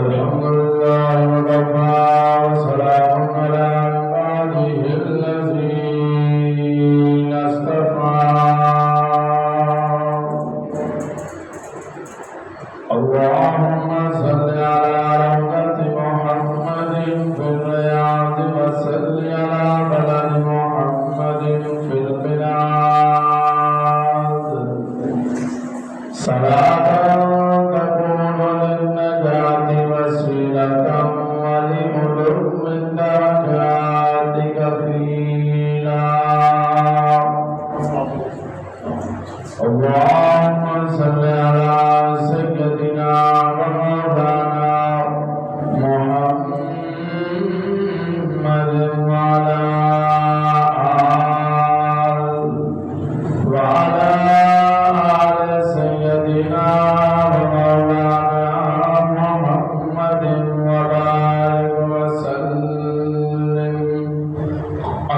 الحمد لله وكفى وسلام على عباده الذين اصطفى اللهم صل على روضة محمد في الرياض وصل على بلد محمد في البلاد صلاة اللهم صل على سيدنا ومولانا محمد وعلى آل سيدنا ومولانا محمد وبارك وسلم.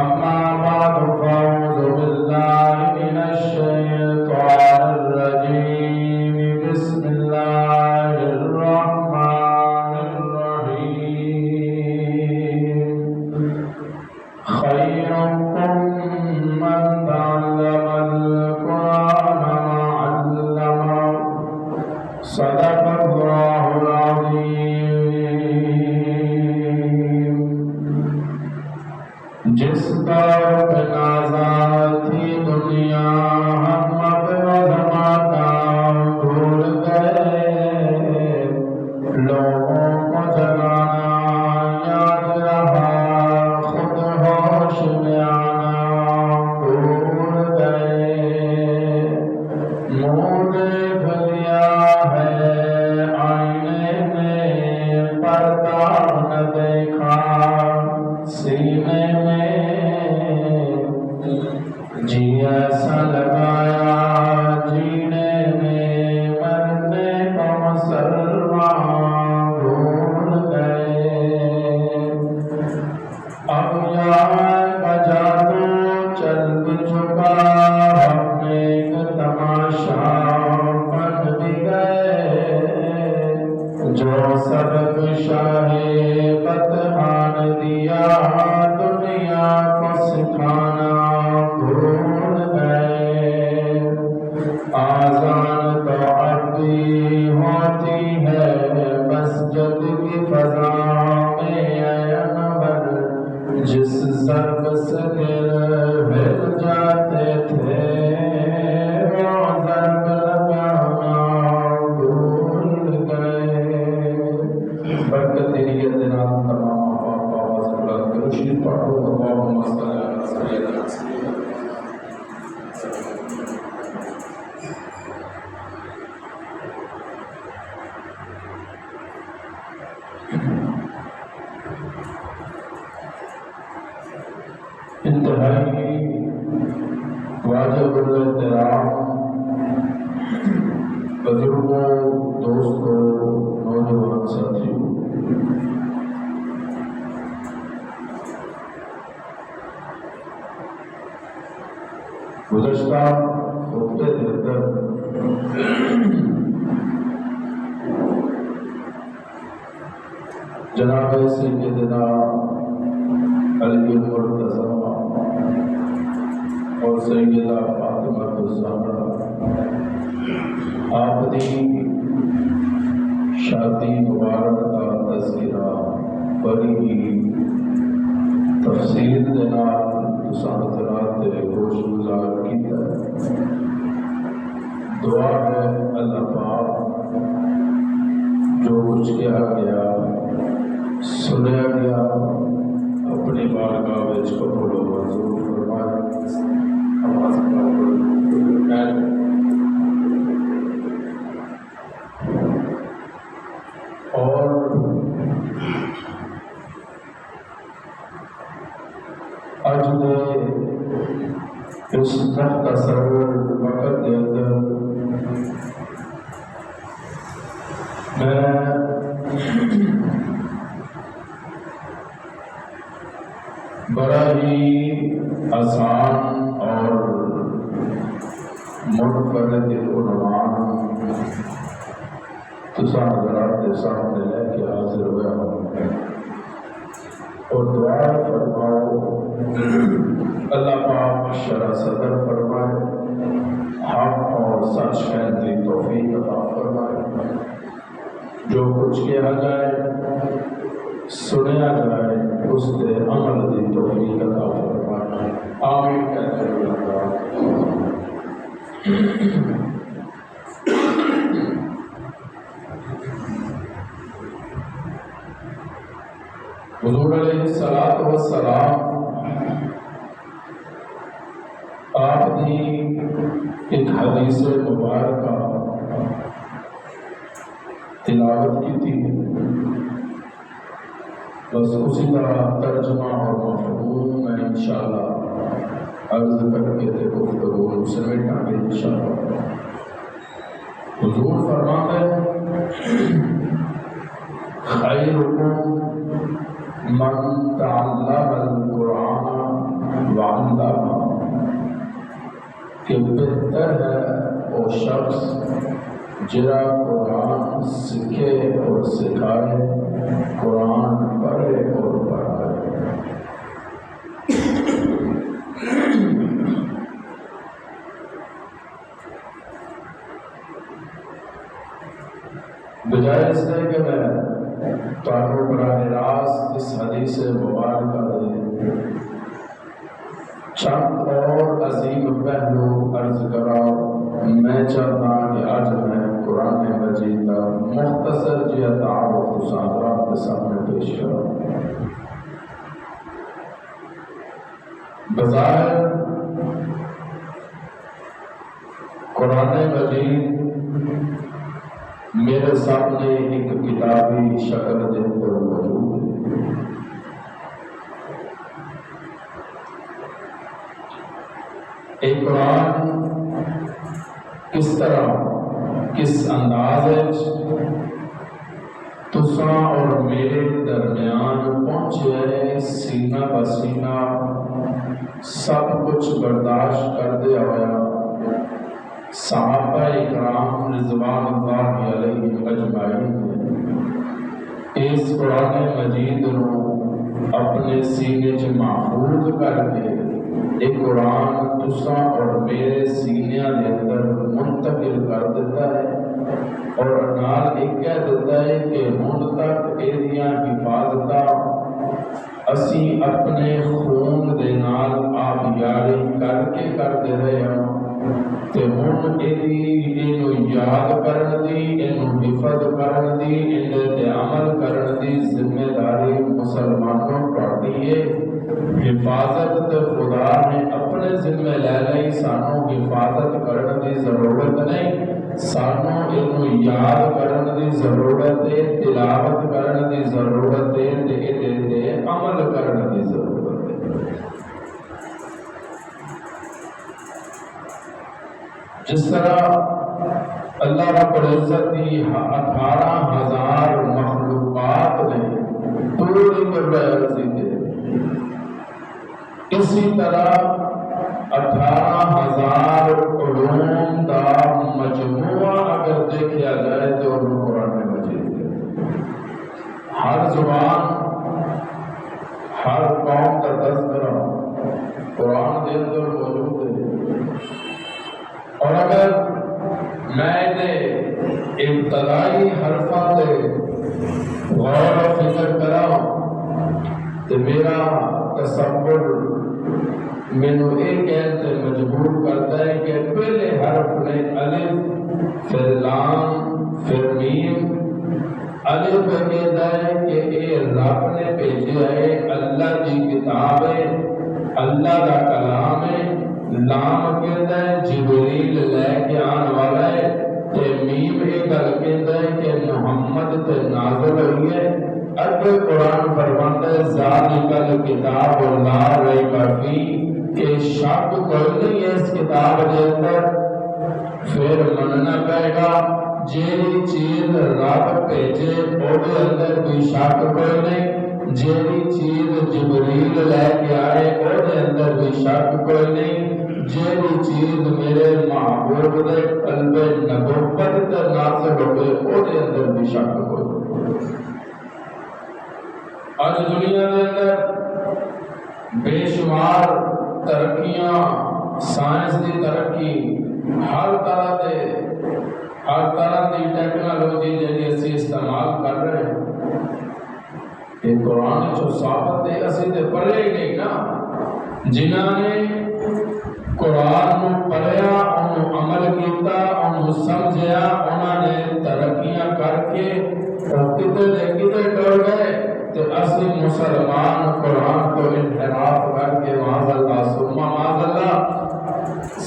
أما بعد فأعوذ بالله من الشيطان الرجيم. بسم الله الرحمن الرحيم. خيركم من تعلم القرآن وعلمه. صدق الله العظيم. جس دور پہ آزاد تھی دنیا ہم اپنا زمانہ بھول گئے. لوگوں کو جگانا یاد رہا خود ہوش میں آنا بھول گئے. منہ دیکھ لیا ہے آئینے میں پردہ نہ دیکھا سینے میں. جی ایسا لگایا جینے میں مرنے کو مسلمان بھول گئے. اب یہاں کا جادو چل بھی چکا ہم ایک تماشا بن بھی گئے. جو سبق شاہ فتحان دیا دنیا کو سکھانا بھول گئے. آزان تو عبدی ہوتی ہے مسجد کی فضا میں اے انور. جس ضرب سے دل ہل جاتے تھے وہ ضرب لگانا بھول گئے. برکت نیت نام تمام آواز بلند کرو شریف پڑھو. اللہم صل علی سیدنا انتہائی واجب الاحترام بزرگوں، دوستوں، نوجوان ساتھیوں، گزشتہ خطبے کے اندر جناب سیدنا علی المرتضیٰ اور سیدہ فاطمہ الزہرا آپ کی شادی مبارک کا تذکرہ بڑی تفصیل کے نال تساں حضرات گوش گزار کیتا ہے۔ دعا ہے اللہ پاک جو کچھ کیا گیا سنیا گیا اپنی بارگاہ وچ قبول و منظور فرمائے۔ آواز اور اج دے اس مختصر وقت کے اندر میں بڑا ہی آسان اور منفرد عنوان تساں حضرات کے سامنے لے کے حاضر ہوا ہوں اور دعا فرماؤ اللہ پاک شرح صدر فرمائے، حق اور سچ کہنے کی توفیق عطا فرمائے، جو کچھ کیا جائے سنیا جائے اس کے عمل کی توفیق عطا فرمائے، آمین کہتے ہوئے حضور علیہ الصلوۃ والسلام آپ کی ایک حدیث مبارکہ تلاوت کی تھی، بس اسی طرح ترجمہ اور مفہوم میں انشاءاللہ عرض کر کے گفتگو سمیٹا گے انشاءاللہ۔ حضور فرماتے ہیں خیرکم من تعلم القرآن وعلمہ، کہ بہتر ہے وہ شخص جرا قرآن سیکھے اور سکھائے، قرآن پڑھے اور پڑھائے۔ بجائے اس سے کہ میں تمہیں براہ راست اس حدیث مبارکہ دے چند اور عظیم پہلو عرض کراؤ، میں چاہتا کہ آج میں قرآن مجید کا مختصر جہا تعارف تساں حضرات کے سامنے پیش کراؤں۔ بظاہر قرآن مجید میرے سامنے ایک کتابی شکل کے اندر موجود ہے، ایک قرآن کس طرح کس انداز تساں اور میرے درمیان پہنچے سینہ بسینہ سب کچھ برداشت کرتے ہوا صحابہ اکرام رضوان اللہ علیہم اجمعین اس قرآن مجید کو اپنے سینے چ محفوظ کر کے ایک قرآن تساں اور میرے سینیاں کے اندر منتقل کر دیتا ہے، اور نال ایک کہہ دیتا ہے کہ ہن تک ایدیاں حفاظتاں اسی اپنے خون دے نال آبیاری کر کے کرتے رہے ہوں، تے ہن اینو یاد کرن دی، اینو حفظ کرن دی، ایندے تے عمل کرن دی ذمہ داری مسلمانوں پر ہے۔ حفاظت تے خدا نے اپنے ذمہ لے لئی، سانوں حفاظت کرن دی ضرورت نہیں، سانوں اینو یاد کرن دی ضرورت ہے، تلاوت کرن دی ضرورت ہے، تے ایدے تے عمل کرن دی ضرورت ہے۔ جس طرح اللہ رب العزت کی 18,000 مخلوقات نے پوری برابری دے، اسی طرح 18,000 علوم کا مجموعہ اگر دیکھا جائے تو انہوں قرآن مجید ہے۔ ہر زبان ہر قوم کا تذکرہ قرآن کے اندر موجود ہے، اور اگر میں نے ابتدائی حرفاں دے غور و فکر کراؤں تو میرا تصور مینو یہ کہتے مجبور کرتا ہے کہ پہلے حرف نے الف، پھر لام، پھر میم۔ الف کہتا ہے کہ اے رب نے بھیجا ہے، اللہ کی کتاب ہے، اللہ کا کلام ہے۔ لام کہتا ہے جبریل لے کے آن والا ہے، تے میم یہ گل کہتا ہے کہ محمد تے نازل ہوئی ہے۔ اگے قرآن فرماتا ہے ذالک الکتاب لا ریب فیہ، کہ شک کوئی نہیں ہے اس کتاب کے اندر۔ پھر مننا پائے گا جیڑی چیز رب بھیجے وہ اندر کوئی شک کوئی نہیں، جیڑی چیز جبریل لے کے آئے وہ اندر کوئی شک کوئی نہیں، جیڑی چیز میرے محبوب دے قلب نبوت تے نازل ہوئے وہ اندر کوئی شک کوئی نہیں۔ آج دنیا کے اندر بے شمار ترقیاں، سائنس کی ترقی، ہر طرح کی ٹیکنالوجی جی اسی استعمال کر رہے ہیں، یہ قرآن جو ثابت ہے اسی تے پڑھے ہی نہیں نا۔ جنہاں نے قرآن کو پڑھیا، انہوں عمل کیتا، انہوں سمجھیا، انہوں نے ترقیاں کر کے کتے دے کتے ٹر گئے، تو اسی مسلمان قرآن کو انحراف کر کے معاذ اللہ ثم معاذ اللہ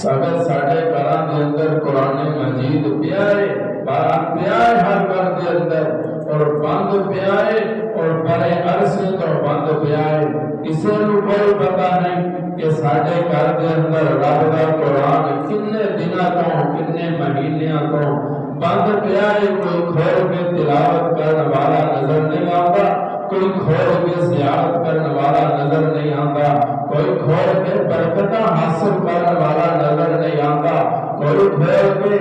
اگر ساڑھے گھراں دے اندر قرآن مجید پیا ہے، باران پیا ہے ہر گھر دے اندر، اور بند پیا ہے، اور بڑے عرصے تو بند پیا ہے۔ اسے نو کوئی پتہ نہیں کہ ساڑھے گھر دے اندر رب دا قرآن کنے دنوں تو کنے مہینیاں تو بند پیا ہے، کوئی کھول کے تلاوت کرنے والا نظر نہیں آتا، کوئی کھول کے زیارت کرنے والا نظر نہیں آتا، کوئی کھول کے برکتہ حاصل کرنے والا نظر نہیں آتا، کوئی کھول کے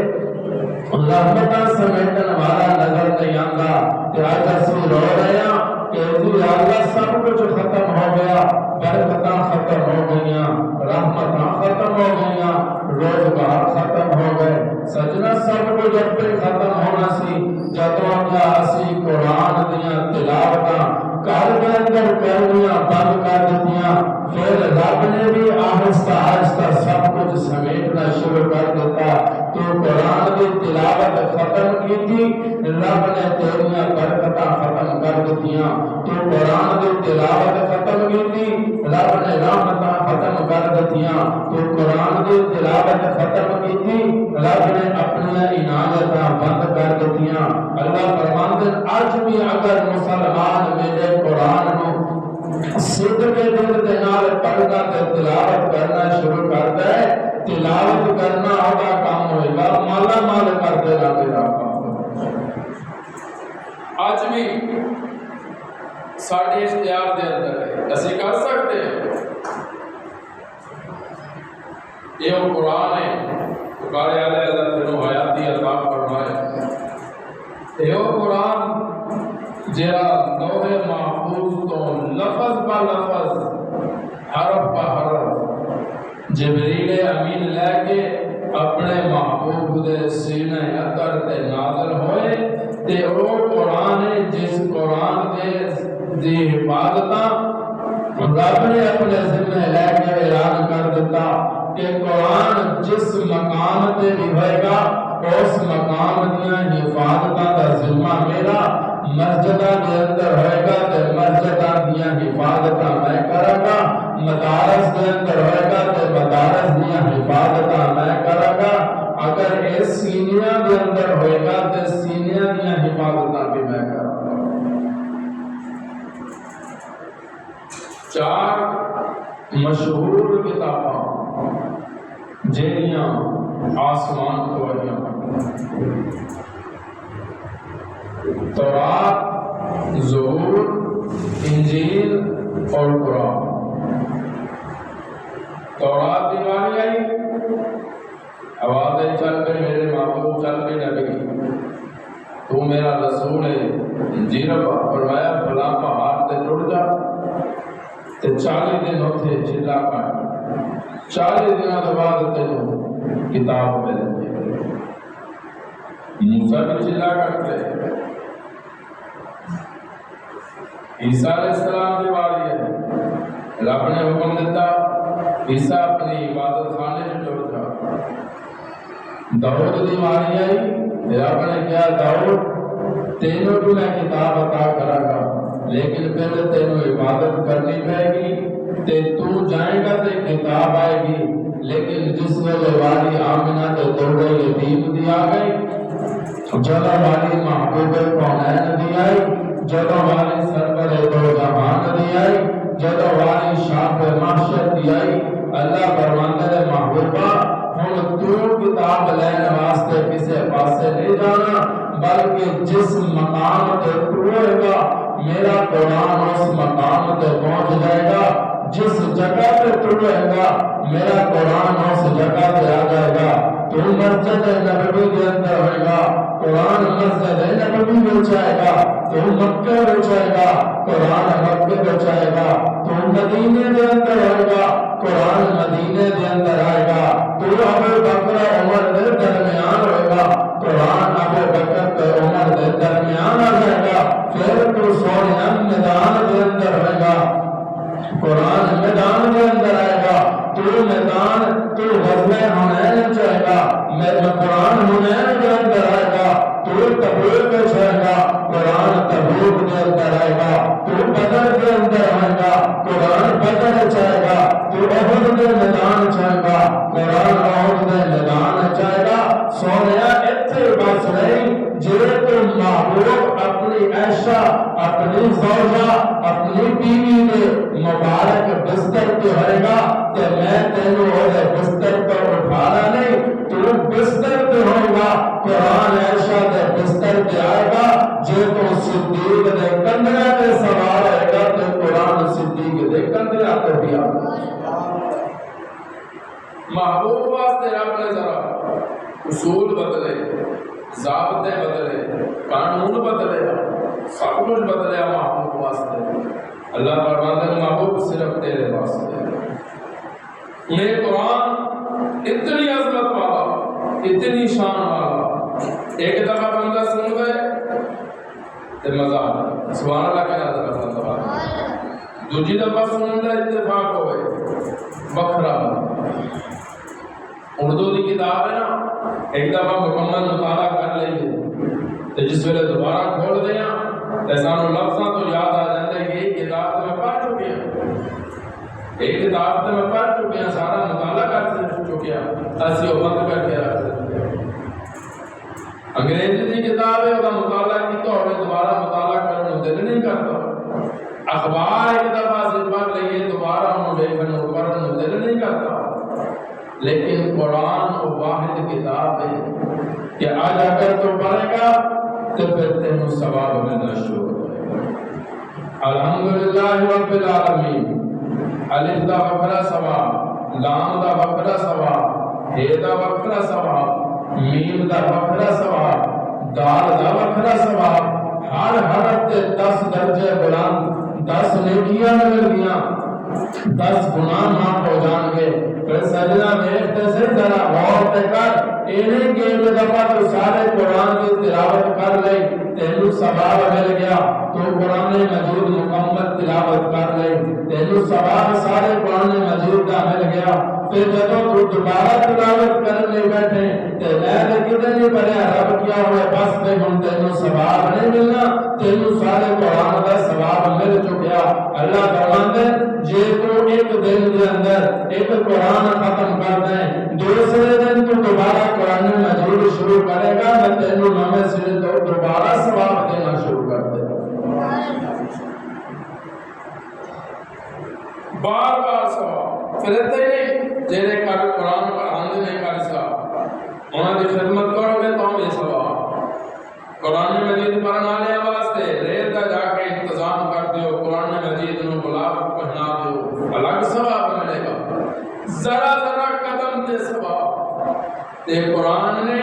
رحمتہ سمیٹن والا نظر نہیں آتا۔ کہ آج اسی رو رہے ہیں کہ جی اللہ سب کچھ ختم ہو گیا، برکتہ ختم ہو گئیاں، رحمتہ ختم ہو گئیاں، روزگار ختم ہو گئے، سجنہ سب کچھ اپنے ختم ہونا سی جدوں کیا اسی قرآن دیاں تلاوتاں گھر کے اندر کرنیاں بند کر دتیاں، پھر رب نے بھی آہستہ آہستہ سب کچھ سمیٹنا شروع کر دیتا۔ تو قرآن کی تلاوت ختم کی تھی، رب نے تیریاں برکتاں ختم کر دتیاں۔ تو قرآن کی تلاوت ختم کی تھی، رب نے رحمتاں ختم کر دتیاں۔ تو قرآن کی تلاوت ختم کی تھی، رب نے اپنی عنایتاں بند کر دتیاں۔ اللہ فرماندے اج بھی اگر مسلمان میرے قرآن نو صدق دل دے نال پڑھنا تے تلاوت کرنا شروع کرتا ہے، تلاوت کرنا ہوگا کام ہوئے گا، مالا مال کر دے گا تیرا کام۔ آج بھی ساڑھے اختیار دے اندر ہے، ایسے کر سکتے ہیں۔ یہ وہ قرآن ہے، پکارے علیہ اللہ تنو حیاتی عطا فرمائے۔ یہ وہ قرآن جہاں لوح محفوظ تو لفظ با لفظ، حرف با حرف جبریل امین لے کے اپنے محبوب دے سینے اندر تے نازل ہوئے، تے وہ قرآن ہے جس قرآن دی حفاظتاں رب نے اپنے ذمہ لے کے اعلان کر دیتا کہ قرآن جس مقام تے بھی ہوئے گا اس مقام دیاں حفاظتاں دا ذمہ میرا، مسجدہ دے اندر ہوئے گا تے مسجدہ دیاں حفاظتاں میں کروں گا، مدارس دے اندر ہوئے گا تے مدارس دیاں حفاظتاں میں کروں گا، اگر اس سینیاں دے اندر ہوئے گا تے سینیاں دیاں حفاظتاں بھی میں کروں گا۔ چار مشہور کتاباں جہڑیاں آسمان تو آئیاں، تورات، زبور، انجیل اور قرآن۔ تورات دی باری آئی، آوازیں چل کے میرے محبوب چل کے نبی تو میرا رسول ہے، انجیل فرمایا فلاں پہاڑ تے ٹر جا تے 40 دن ہوتے چلا کر 40 دنوں کے بعد تینوں کتاب مل جائے۔ موسیٰ بھی چلا کرتے عیسیٰ علیہ السلام کی باری ہے، رب نے حکم دیتا عیسیٰ اپنی عبادت خانے میں ٹر جا۔ داؤد کی باری آئی، رب نے کہا داؤد تینوں کو میں کتاب عطا کرا گا، لیکن پہلے تینوں عبادت کرنی پڑے گی، تے تو جائے گا تے کتاب آئے گی۔ لیکن جس ویلے والی آمنہ تے دوڑے یتیم دی آ گئی، جدو والی محبوب کونین دی آئی، جدو والی سرور دو جہان دی آئی، جدو والی شاف محشر دی آئی، اللہ فرماتا ہے محبوبہ ہن تو کتاب لینے واسطے کسے پاسے نہیں جانا، بلکہ جس مقام تے تو ہوئے گا میرا قرآن اس مقام تے پہنچ جائے گا، جس جگہ پہ تو رہے گا میرا قرآن اس جگہ پہ آ جائے گا۔ تو مسجد نبوی کے اندر ہوئے گا، قرآن مسجد نبوی میں جائے گا، تو مکہ میں جائے گا، قرآن مکہ میں جائے گا، تو مدینے کے اندر ہوئے گا، قرآن مدینے کے اندر آئے گا، تو ابو بکر عمر کے درمیان ہوئے گا، قرآن ابو بکر عمر کے درمیان آ جائے گا، پھر تو سونے میدان کے اندر ہوئے گا، قرآن میدان کے اندر آئے گا، تو میدان تو غزوہ حنین جائے گا، قرآن حنین کے اندر آئے گا، تو تبوک میں جائے گا، قرآن تبوک کے اندر آئے گا، تو بدر کے اندر آئے گا، قرآن بدر جائے گا، تو احد کے میدان جائے گا، قرآن احد کے میدان جائے گا۔ سونیا اتھے بس نہیں جے تو محبوب اپنی عائشہ اپنی زوجہ اپنی بیوی کے مبارک بستر پہ ہوئے گا کہ میں تینوں ہوئے بستر پر اٹھانا نہیں، تو بستر پہ ہوئے گا، قرآن عائشہ کے بستر پہ آئے گا، جے تو صدیق دے کندھے پہ سوار ہے گا تو قرآن صدیق دے کندھے پہ بھی آ گا۔ محبوب واسطے رب نے ذرا اصول بدلے، ضابطے بدلے، قانون بدلے، سب کچھ بدلے محبوب واسطے۔ اللہ فرماتا ہے محبوب صرف تیرے واسطے۔ یہ قرآن اتنی عظمت والا، اتنی شان والا، ایک دفعہ بندہ سن گئے تو مزہ آتا، سبحان اللہ کہنا تھا، دوسری دفعہ سننے کا اتفاق ہو گئے بکھرا۔ اردو کی کتاب ہے نا، ایک دفعہ مکمل مطالعہ کر لئیے تو جس ویلے دوبارہ کھول دیا ایسانو لفظاں تو یاد آ جاتے کہ ایک کتاب تو میں پڑھ چکی ہوں، ایک کتاب تو میں پڑھ چکی ہوں، سارا مطالعہ کر چکی ہوں، ایسی وہ بند کر کے رکھ دیتے ہیں۔ انگریزی کی کتاب ہے، وہ مطالعہ کی تو ہمیں دوبارہ مطالعہ کرنے دل نہیں کرتا۔ اخبار ایک دفعہ سے پڑھ لئیے دوبارہ انہوں دیکھنے پڑھنے دل نہیں کرتا۔ لیکن قرآن وہ واحد کتاب ہے کہ آج اگر تو پڑھے گا تو پھر تینوں ثواب ملنا شروع ہو جائے گا۔ الحمدللہ رب العالمین، الف دا وکھرا ثواب، لام دا وکھرا ثواب، ہے دا وکھرا ثواب، میم دا وکھرا ثواب، دال دا وکھرا ثواب، ہر حرف تے 10 درجے بلند، 10 نیکیاں مل گیاں، 10 گناہ معاف ہو جان گے۔ پھر سجدہ دیکھتے سے ذرا غور تے کر، انہیں کے دفعہ تو سارے قرآن کی تلاوت کر لے، تینوں ثواب مل گیا، تو قرآن مجید مکمل تلاوت کر لے، تینوں ثواب سارے قرآن مجید کا مل گیا۔ پھر جب تو دوبارہ تلاوت کرنے بیٹھے تو میں کتنے بڑے رب کیا ہوئے بس پہ ہم تینوں ثواب نہیں ملنا، تینوں سارے قرآن کا ثواب مل چکیا۔ اللہ فرماتے جے تو ایک دن کے اندر ایک قرآن ختم کر دیں، دوسرے دن تو دوبارہ قرآن مجید شروع کرے گا، میں تینوں نامے سے تو دوبارہ ثواب دینا شروع کر دے گا۔ بار بار ثواب پھر نہیں جیرے کر قرآن پر آندے نہیں کر سا انہاں دی خدمت کرو گے تو ہم یہ ثواب قرآن مجید پڑھنے والے واسطے ریت جا کے انتظام کر دیو، قرآن مجید نو غلاف پہنا دیو، الگ ثواب ملے گا۔ ذرا ذرا قدم تے ثواب تے قرآن نے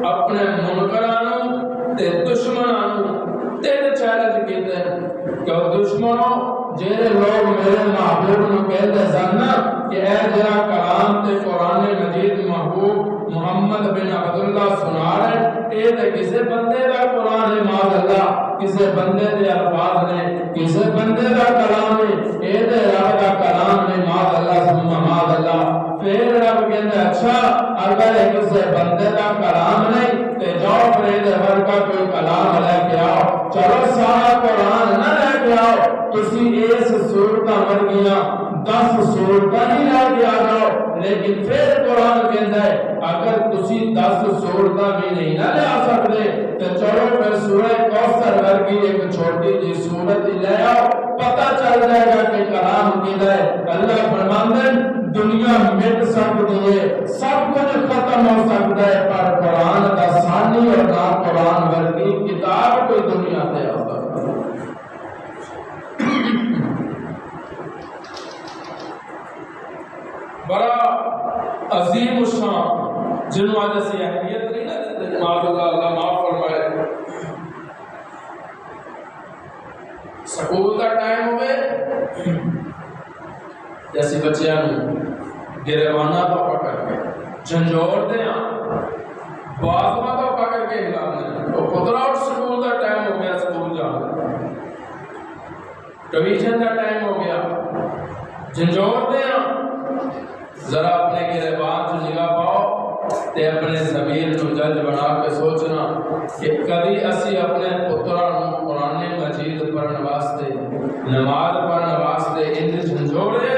اپنے منکرانوں تے دشمنانوں تے چیلنج کیتے ہیں کہ دشمنوں جیرے لوگ میرے محبوب نو کہتے سننا کہ اے جرا کلام تے قرآن مجید محبوب محمد بن عبداللہ سنا رہے اے تے کسے بندے دا قرآن ہے معاذ اللہ، کسی بندے دے الفاظ نے، کسی بندے دا کلام نے، اے تے رب دا کلام نے، ماذ اللہ ثم ماذ اللہ۔ پھر رب کہندا اچھا اگر کسی بندے دا کلام نہیں تے جاؤ پھر دے ورگا کوئی کلام لے کے آؤ، چلو سارا قرآن نہ لے کے آؤ، تسی اس صورتاں ورگیاں 10 صورتاں ہی لے کے آ جاؤ۔ لیکن پھر قرآن کہندا ہے اگر تسی 10 صورتاں بھی نہیں نہ لے آ سکتے تو چلو پھر سورہ کوثر ورگی ایک چھوٹی جی صورت ہی لے آؤ، پتہ چل جائے گا کہ کلام کہدا ہے۔ اللہ فرماندے دنیا مٹ سکتی ہے، سب کچھ ختم ہو سکتا ہے، پر قرآن دا ثانی اور نہ قرآن ورگی کتاب کوئی دنیا تے آ سکتا ہے۔ بڑا عظیم الشان جنہوں آج اسی اہمیت نہیں نہ دیتے، اللہ معاف فرمائے۔ سکول کا ٹائم ہوئے جیسے بچیاں گریبانہ تو پکڑ کے جھنجھوڑ دیں، بازواں تو پکڑ کے ہلانے، تو پترا اٹھ سکول کا ٹائم ہو گیا، سکول جانا، ٹویشن کا ٹائم ہو گیا، جھنجھوڑ دیں۔ ذرا اپنے گریبان جو نگاہ پاؤ تے اپنے ضمیر کو جج بنا کے سوچنا کہ کبھی اسی اپنے پترا نو قرآن مجید پڑھن واسطے، نماز پڑھن واسطے ان جھنجھوڑے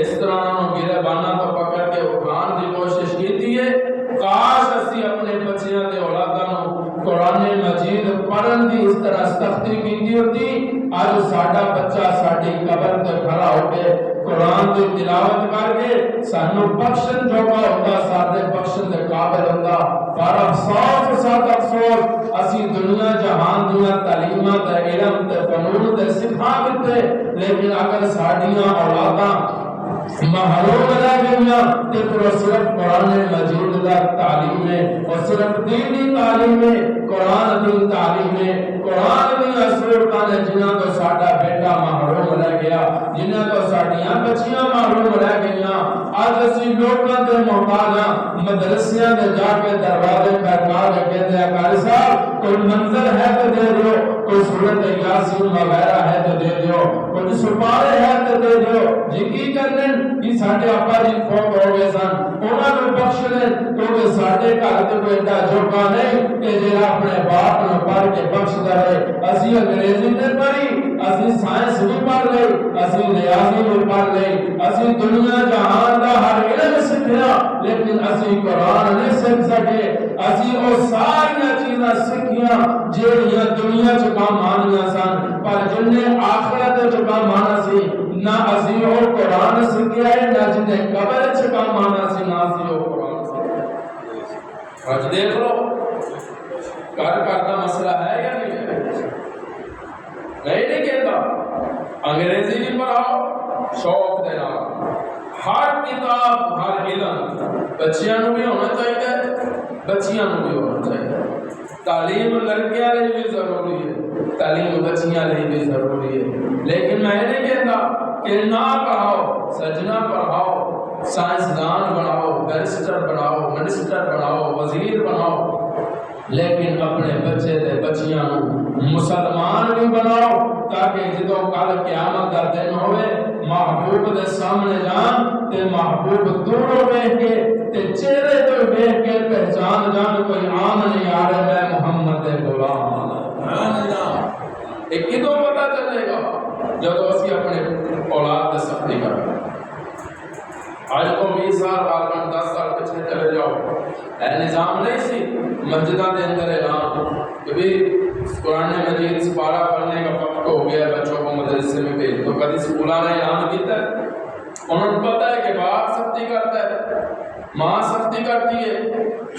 اس طرح نو گریبانہ تو پکڑ کے اٹھان دی کوشش کی ہے۔ کاش اسی اپنے بچیاں دے اولاداں نو قرآن مجید پڑھن دی اس طرح سختی کی ہوتی، آج ساڈا بچہ ساڈی قبر تے کھڑا ہو کے قرآن کی تلاوت کر کے سانو بخشن جوگا ہوتا، سارے بخشن دے قابل ہوتا۔ پر افسوس ساتھ افسوس اسی دنیا جہان دنیا تعلیمات تے علم تے فنون تے سکھا دیتے، لیکن اگر ساڈیاں اولاداں محروم رہ گئیاں تے پھر صرف قرآن مجید دا تعلیم ہے، اور صرف دینی تعلیم ہے، قرآن دی تعلیم ہے، قرآن دی صورتاں نے جنہاں تو ساڈا بیٹا محروم رہ گیا، جنہاں تو ساڈیاں بچیاں محروم رہ گئیاں۔ آج اسی لوکاں دے محتاجاں، مدرسیاں دے جا کے دروازے کھٹکھا کے کہندے ہیں قاری صاحب کوئی منزل ہے تو دے دیو، کوئی سورت یاسین وغیرہ ہے تو دے دیو، کوئی سپارے ہے تو دے دیو۔ جی کی کرنے کہ ساڈے آپا جی فوت ہو گئے سن، انہاں کو بخش دے، کیونکہ ساڈے گھر تے کوئی ایڈا جوگا نہیں کہ جڑا اپنے باپ نو پڑھ کے بخش دے۔ اسی انگریزی تے پڑھی، اسی سائنس بھی پڑھ لئی، اسی ریاضی بھی پڑھ لئی، اسی دنیا جہان دا ہر علم سکھیا، لیکن اسی قرآن نہیں سکھ سکے۔ اسی او ساری چیزاں سکھیاں جہڑیاں دنیا چ کام آنیاں سن، پر جنہیں آخرت چ کام آنا سی نہ اسی او قرآن سکھیا ہے، نہ جنہیں قبر چ کام آنا سی نہ اسی او قرآن سکھیا۔ آج دیکھ لو گھر کا مسئلہ ہے یا نہیں ہے؟ نہیں کہتا انگریزی بھی پڑھاؤ شوق دے نال، ہر کتاب ہر علم بچیاں نو بھی ہونا چاہیے، بچیاں نو بھی ہونا چاہیے۔ تعلیم لڑکیاں لئی بھی ضروری ہے، تعلیم بچیاں لئی بھی ضروری ہے، لیکن میں نہیں کہتا کہ نہ پڑھاؤ، سجنا پڑھاؤ، سائنسدان بناؤ، بیرسٹر بناؤ، منسٹر بناؤ، وزیر بناؤ، لیکن اپنے بچے تے بچیاں مسلمان بھی بناؤ، تاکہ جدو کل قیامت دا دن ہوئے محبوب دے سامنے جان تے محبوب دوروں بیٹھ کے تے چہرے تو بیٹھ کے پہچان جان کوئی عام نہیں آ رہا میں محمد غلام اللہ۔ ایک کدوں پتہ چلے گا جب اسی اپنے اولاد دے سختی کریں۔ آج کو 20 سال بعد 10 سال پچھلے چلے جاؤ، اے نظام نہیں سی مسجدہ دے اندر اعلان کہ بھی قرآن مجید سپارہ پڑھنے کا وقت ہو گیا، بچوں کو مدرسے میں بھیج دو۔ کبھی سکولوں نے اعلان کیتا ہے، انہوں نے پتا ہے کہ باپ سختی کرتا ہے، ماں سختی کرتی ہے،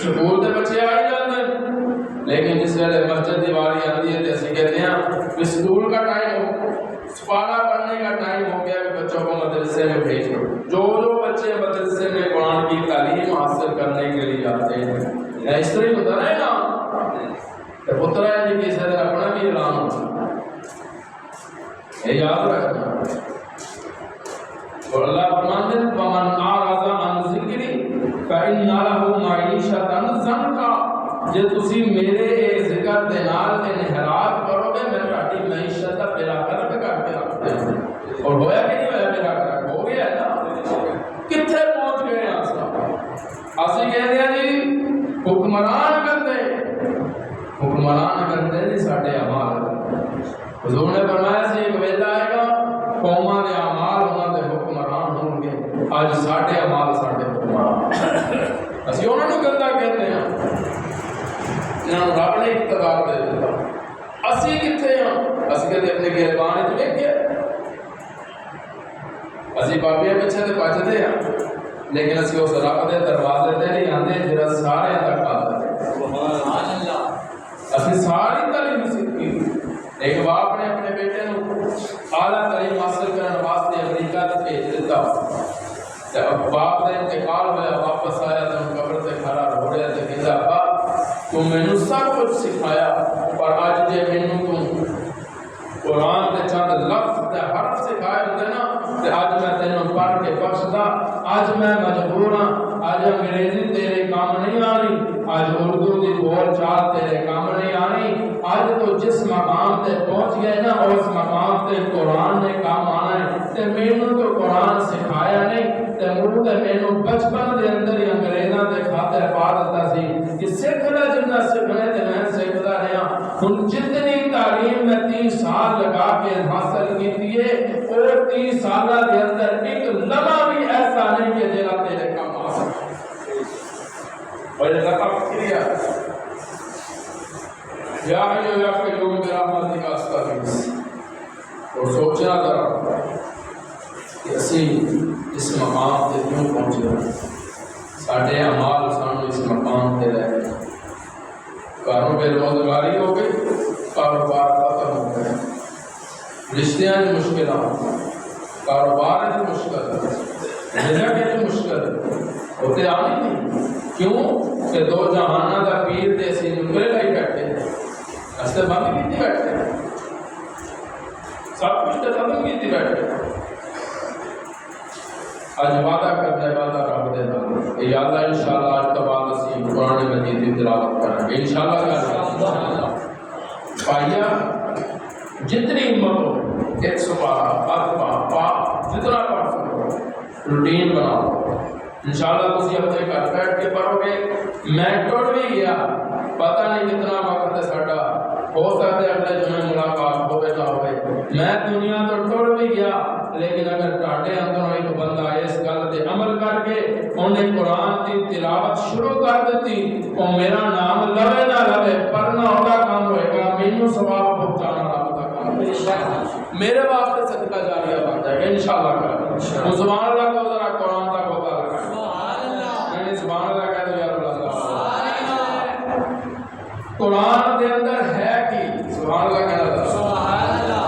سکول کے بچے آ ہی جاتے ہیں، لیکن جس ویلے مسجد کی باری آتی ہے تو اسی کہتے ہیں کہ سکول کا ٹائم ہو، سپارہ پڑھنے کا ٹائم ہو گیا کہ بچوں کو مدرسے میں بھیج دو۔ جو بچے مدرسے میں قرآن کی تعلیم حاصل کرنے کے لیے آتے ہیں، اس طرح ہوتا ہے نا پترا ہے جی کسی دن اپنا بھی اعلان ہوتا، یہ یاد رکھنا۔ اور اللہ فرماتے ہیں وَمَنْ أَعْرَضَ عَنْ ذِكْرِي فَإِنَّ لَهُ مَعِيشَةً ضَنْكًا، جے تسی میرے ذکر دے نال انحراف کرو گے، حضور نے فرمایا سی ایک ویلا آئے گا قوماں دے اعمال انہاں دے حکمران ہون گے، اج ساڈے اعمال ساڈے حکمران، اسی انہاں نوں گندا کہتے ہیں جنہاں نوں رب نے اقتدار دے دتا، اسی کتھے ہاں؟ اسی کدے اپنے گربان وچ ویکھیا؟ اسی بابے پیچھے تے بھجدے ہاں، لیکن اسی اس رب دے دروازے تے نہیں آندے جڑا سارے تک آتا ہے۔ سبحان اللہ۔ اسی ساری تعلیم سیکھی، ایک باپ نے اپنے بیٹے نو اعلیٰ تعلیم حاصل کرنے واسطے امریکہ تے بھیج دیتا، تے باپ دا انتقال ہوا، واپس آیا تے قبر تے کھڑا رو رہا تے کہندا ابا تو مینوں سب کچھ سکھایا، پر اج جے مینوں تو قرآن دے چند لفظ تے حرف سکھائے ہوندے نا تے اج میں تینوں پڑھ کے بخشدا، اج میں مجبور ہاں، اج انگریزی تیرے کام نہیں آنی، اج اردو دی بول چال تیرے کام نہیں آنی، اج تو جس مقام تے پہنچ گئے نا اس مقام تے قرآن نے کام آنا ہے، تے مینوں تو قرآن سکھایا نہیں، تے منہ تے مینوں بچپن دے اندر ہی انگریزاں دے کھاتے پا دتا سی کہ سکھ لے جنہ سکھنے تے میں سکھدا رہا، ہن جتنی تعلیم میں 30 سال لگا کے حاصل کیتی ہے اور 30 سالہ دے اندر ایک لمحہ بھی ایسا نہیں کہ جڑا تیرے کام آ سکے، اور یہ رقم کیا یا قیوم برحمتک استغیث، اور سوچنا ذرا کہ اسی اس مقام تے کیوں پہنچے، ساڈے اعمال سانوں اس مقام تے لے گئے، گھروں بے روزگاری ہو گئی، کاروبار ختم ہو گئے، رشتیاں کی مشکلات، کاروبار کی مشکل، زندگی کی مشکل ہوتے آنی نہیں، کیوں کہ دو جہانہ دا پیر تے اسی نکلے لائی بیٹھے راستے بند کیتی بیٹھے، سب کچھ تے ختم کیتی بیٹھے، اج وعدہ کرتے وعدہ رب دے نال یا اللہ انشاءاللہ اج تو بعد اسی قرآن مجید دی تلاوت کریں گے انشاءاللہ بھائیا جتنی ہمت ہو 100 بار جتنا پڑھ سکو روٹین بناؤ، انشاءاللہ تسی اپنے گھر بیٹھ کے پڑھو گے، میں ٹر بھی گیا پتہ نہیں کتنا وقت ہے ساڈا، ہو سکتا ہے اگلے جمعے ملاقات ہوئے نہ ہوئے، میں دنیا تو ٹر بھی گیا، لیکن اگر ٹاڈے اندر ایک بندہ اس گل تے عمل کر کے انہیں قرآن کی تلاوت شروع کر دیتی، وہ میرا نام لوے نہ لوے پڑھنا ہوگا کام ہوئے گا، مینوں ثواب پہنچانا رب دا کام میرے واسطے صدقہ جاریہ بن جائے گا انشاءاللہ کر سبحان اللہ کو ذرا قرآن کا ہوتا رکھا سبحان اللہ، میں سبحان اللہ کہہ دو یا اللہ قرآن دے اندر ہے کی سبحان اللہ کہنا تھا سبحان اللہ،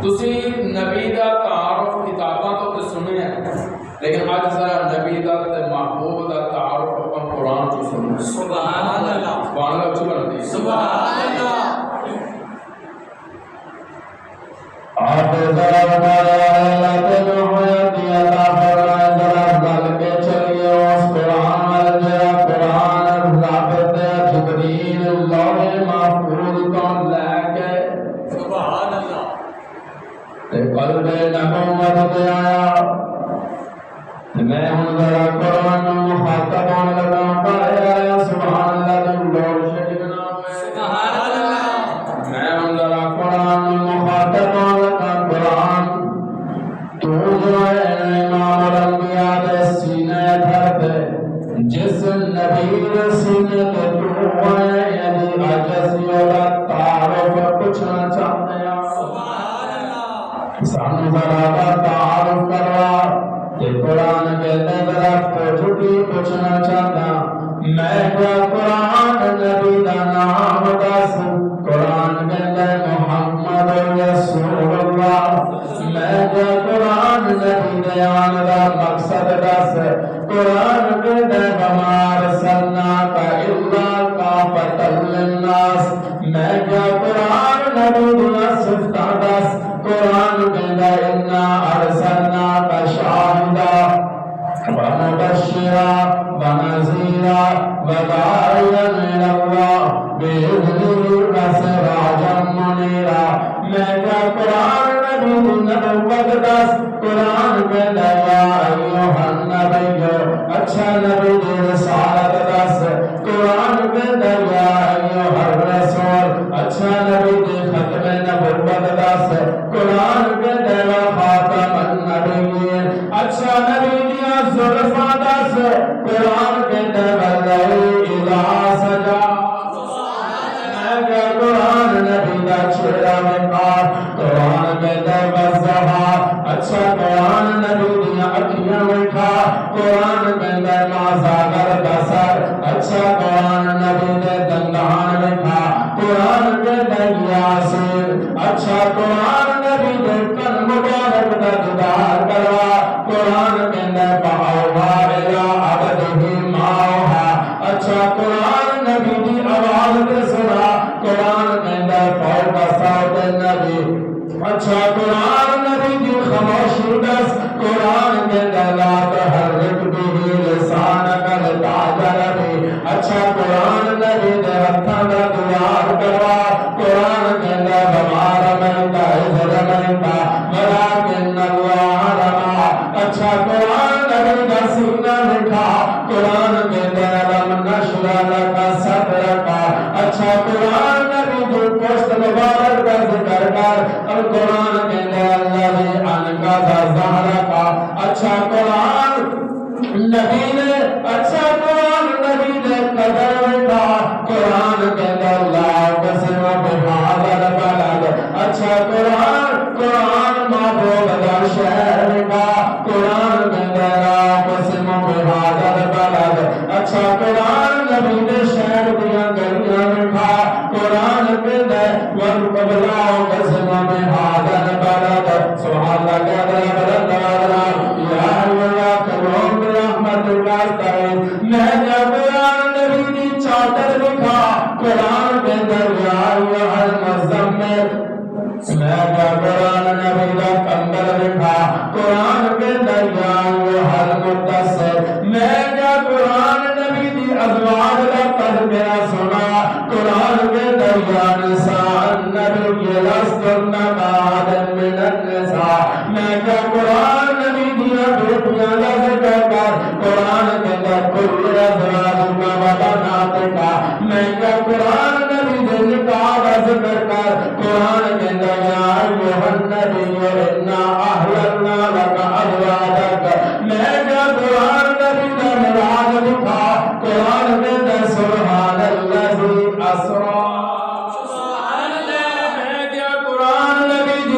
تسی نبی دا تعارف کتاباں تو سنے ہیں، لیکن آج ذرا نبی دا تے محبوب دا تعارف اپن قرآن تو سنے سبحان اللہ، سبحان اللہ اچھی بنتی سبحان اللہ، آپ ذرا اللہ حیاتی اللہ فرمائے ذرا ڈال کے چلیے اس قرآن والجہ قرآن رابط جبریل لوح محفوظ کو لے کے سبحان اللہ قلب نبوت دے آیا، میں ہوں ذرا قرآن مخاطب ہونے لگا پایا سبحان اللہ تم لوگ شریف نہ ہوئے سبحان اللہ، میں ہوں ذرا قرآن مخاطب ہونے لگا قرآن تو جو ہے امام الانبیاء دے سینے دھر دے جس نبی سینے کے تو ہوئے یعنی عجزی اور تعارف پوچھنا چاہتے ہیں سبحان اللہ، سانو ذرا تعارف کروا کہ قرآن کے طرف کو جھکی پوچھنا چاہتا، میں کیا قرآن نبی دا نام دس، قرآن کے محمد رسول اللہ، میں کیا قرآن نبی بیان دا مقصد دس، قرآن کے وما ارسلناک الا کافۃ للناس، میں کیا قرآن نبی دا صفتاں دس، قرآن کے انا ارسلناک شاہدا ومبشرا ونذیرا وداعیا الی اللہ بإذنہ وسراجا منیرا، میں کیا قرآن نبی نبوت دس، قرآن کے یا ایھا النبی اچھا نبی دی رسالت دس، قرآن کے یا ایھا الرسول اچھا نبی دی ختم نبوت دس، دس قرآن کہتا ہے خاتم النبیین اچھا نبی دیا زلفاں دس قرآن کہتا ہے واللیل اذا سجا قرآن نبی دا چہرہ میں پار قرآن کہتا ہے والضحا اچھا قرآن نبی دیا اکھیاں میں کھا قرآن کہتا ہے ما زاغ البصر اچھا قرآن نبی دے دندان میں کھا قرآن کہتا ہے یاسین اچھا قرآن نبی دے کن مبارک دا دیدار کروا قرآن کہتا ہے فاوحا الی عبدہ ما اوحا اچھا قرآن نبی دی آواز دے سنا قرآن کہتا ہے فوق صوت النبی اچھا قرآن نبی دی خاموشی دس قرآن کہتا ہے لا تحرک به لسانک لتعجل به اچھا قرآن نبی دے ہتھاں دا دیدار کروا قرآن کہتا ہے وما رمیت اذ رمیت ولکن اللہ رمی اچھا قرآن نبی دا سینہ لکھا قرآن کہتا ہے لم نشرح لک صدرک اچھا قرآن نبی دی پشت مبارک کا ذکر کر اور قرآن کہتا ہے الذی انقض ظہرک اچھا قرآن نبی نے اچھا قرآن نبی نے قدر میں کہا قرآن کہتا ہے لا اقسم بہذا البلد اچھا قرآن محبوب دا شہر میں کہا قرآن کہتا ہے لا اقسم بہذا البلد اچھا قرآن نبی نے شہر دیا گلیاں میں کہا قرآن کہتا ہے وَالْقَبْلَا اقسم بہذا البلد سبحان اللہ کہتا ہے بلند یا اللہ کرم برحمت الواسطین میں جب قرآن نبی دی چادر لکھا قرآن کہتا ہے یا ایھا المزمل میں جب قرآن نبی دا کمبل لکھا قرآن کہتا ہے یا ایھا المدثر میں جب قرآن نبی دی ازواج دا تذکرہ سنا قرآن کہتا ہے یا نساء النبی لستن کأحد من النساء میں جب قرآن نبی دیا بیٹیاں دا ذکر کر قرآن کہتا ہے کل ازواجک و بناتک میں جب قرآن نبی دے نکاح دا ذکر کر قرآن کہتا ہے یا ایھا النبی انا احللنا لک ازواجک میں جب قرآن نبی دا معراج لکھا قرآن کہتا ہے سبحان الذی اسری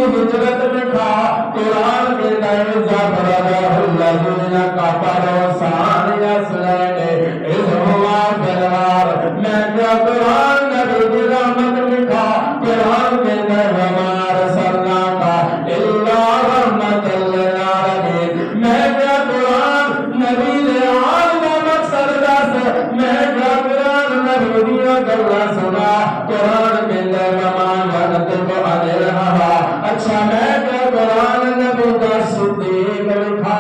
ہجرت لکھا قرآن کہتا ہے زبردہ الذین کفروا ثانی اثنین اذ ہما فی الغار میں کیا قرآن نبی دی رحمت لکھا قرآن کہتا ہے وما ارسلناک الا رحمۃ للعالمین میں کیا قرآن نبی نے عالم مقصد دس میں کیا قرآن نبی دیا گلا سنا قرآن کہتا ہے وما ینطق عن الہوی اچھا میں کیا قرآن نبی کا صدیق لکھا